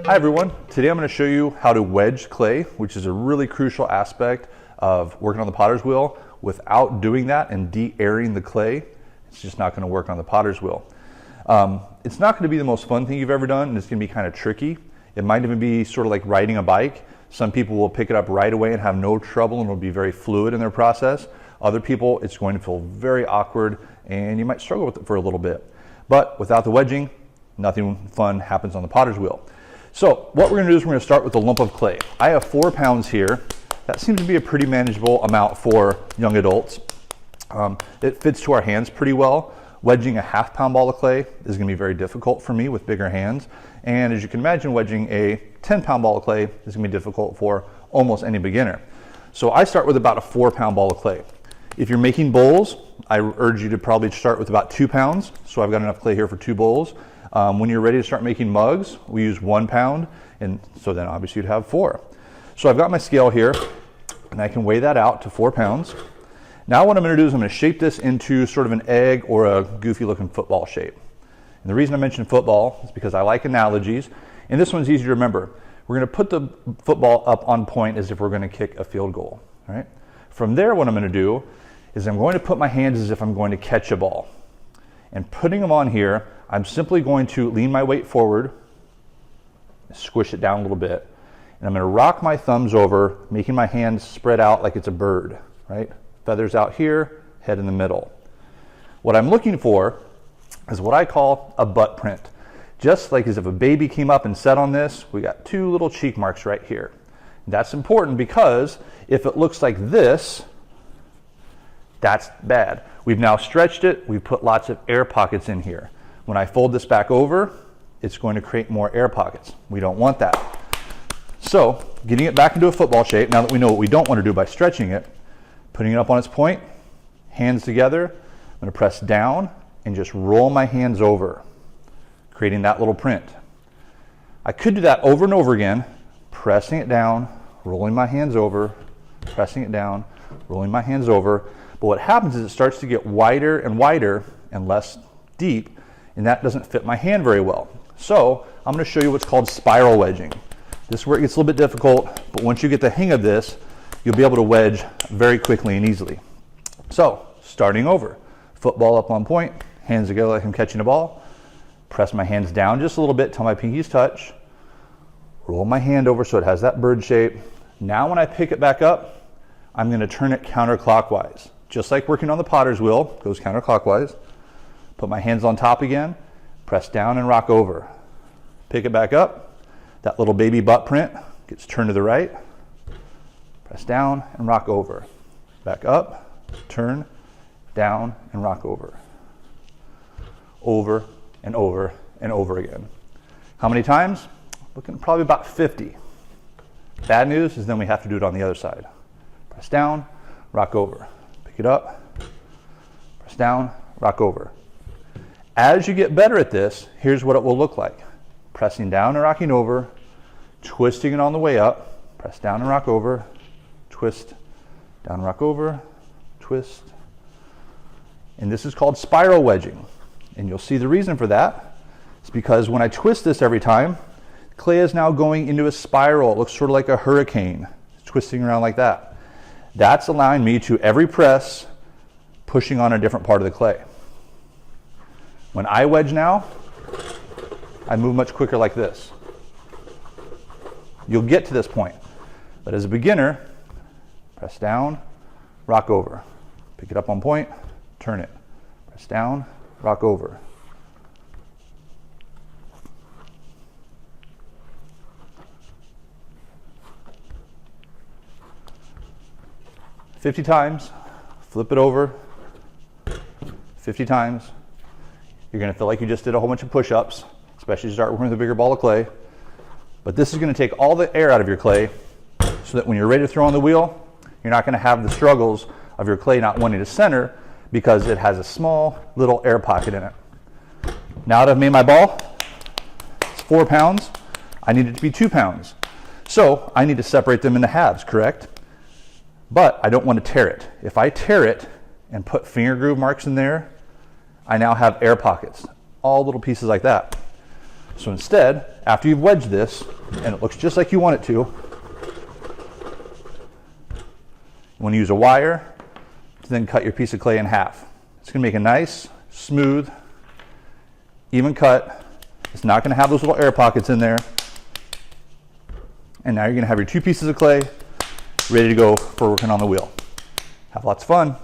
Hi everyone, today I'm going to show you how to wedge clay, which is a really crucial aspect of working on the potter's wheel. Without doing that and de-airing the clay, it's just not going to work on the potter's wheel. It's not going to be the most fun thing you've ever done, and it's going to be kind of tricky. It might even be sort of like riding a bike. Some people will pick it up right away and have no trouble, and it'll be very fluid in their process. Other people, it's going to feel very awkward and you might struggle with it for a little bit. But without the wedging, nothing fun happens on the potter's wheel. So what we're going to do is we're going to start with a lump of clay. I have 4 pounds here. That seems to be a pretty manageable amount for young adults. It fits to our hands pretty well. Wedging a ½ pound ball of clay is going to be very difficult for me with bigger hands. And as you can imagine, wedging a 10-pound ball of clay is going to be difficult for almost any beginner. So I start with about a 4-pound ball of clay. If you're making bowls, I urge you to probably start with about 2 pounds. So I've got enough clay here for 2 bowls. When you're ready to start making mugs, we use 1 pound, and so then obviously you'd have 4. So I've got my scale here, and I can weigh that out to 4 pounds. Now what I'm going to do is I'm going to shape this into sort of an egg or a goofy looking football shape. And the reason I mentioned football is because I like analogies, and this one's easy to remember. We're going to put the football up on point as if we're going to kick a field goal. All right? From there, what I'm going to do is I'm going to put my hands as if I'm going to catch a ball. And putting them on here, I'm simply going to lean my weight forward, squish it down a little bit, and I'm going to rock my thumbs over, making my hands spread out like it's a bird, right? Feathers out here, head in the middle. What I'm looking for is what I call a butt print. Just like as if a baby came up and sat on this, we got 2 little cheek marks right here. That's important because if it looks like this, that's bad. We've now stretched it, we've put lots of air pockets in here. When I fold this back over, it's going to create more air pockets. We don't want that. So, getting it back into a football shape, now that we know what we don't want to do by stretching it, putting it up on its point, hands together, I'm going to press down and just roll my hands over, creating that little print. I could do that over and over again, pressing it down, rolling my hands over, pressing it down, rolling my hands over. But what happens is it starts to get wider and less deep, and that doesn't fit my hand very well. So I'm going to show you what's called spiral wedging. This is where it gets a little bit difficult, but once you get the hang of this, you'll be able to wedge very quickly and easily. So starting over, football up on point, hands together like I'm catching a ball, press my hands down just a little bit till my pinkies touch, roll my hand over so it has that bird shape. Now when I pick it back up, I'm going to turn it counterclockwise. Just like working on the potter's wheel, goes counterclockwise. Put my hands on top again, press down and rock over. Pick it back up, that little baby butt print gets turned to the right, press down and rock over. Back up, turn, down and rock over. Over and over and over again. How many times? Looking probably about 50. Bad news is then we have to do it on the other side. Press down, rock over. Pick it up, press down, rock over. As you get better at this, here's what it will look like. Pressing down and rocking over, twisting it on the way up, press down and rock over, twist, down, rock over, twist. And this is called spiral wedging. And you'll see the reason for that. It's because when I twist this every time, clay is now going into a spiral. It looks sort of like a hurricane, twisting around like that. That's allowing me to, every press, pushing on a different part of the clay. When I wedge now, I move much quicker like this. You'll get to this point, but as a beginner, press down, rock over. Pick it up on point, turn it. Press down, rock over. "50 times, flip it over, 50 times. You're going to feel like you just did a whole bunch of push-ups, especially as you start working with a bigger ball of clay. But this is going to take all the air out of your clay so that when you're ready to throw on the wheel, you're not going to have the struggles of your clay not wanting to center because it has a small little air pocket in it. Now that I've made my ball, it's 4 pounds. I need it to be 2 pounds. So I need to separate them into halves, correct? But I don't want to tear it. If I tear it and put finger groove marks in there, I now have air pockets, all little pieces like that. So instead, after you've wedged this, and it looks just like you want it to, you want to use a wire to then cut your piece of clay in half. It's going to make a nice, smooth, even cut. It's not going to have those little air pockets in there. And now you're going to have your 2 pieces of clay ready to go for working on the wheel. Have lots of fun.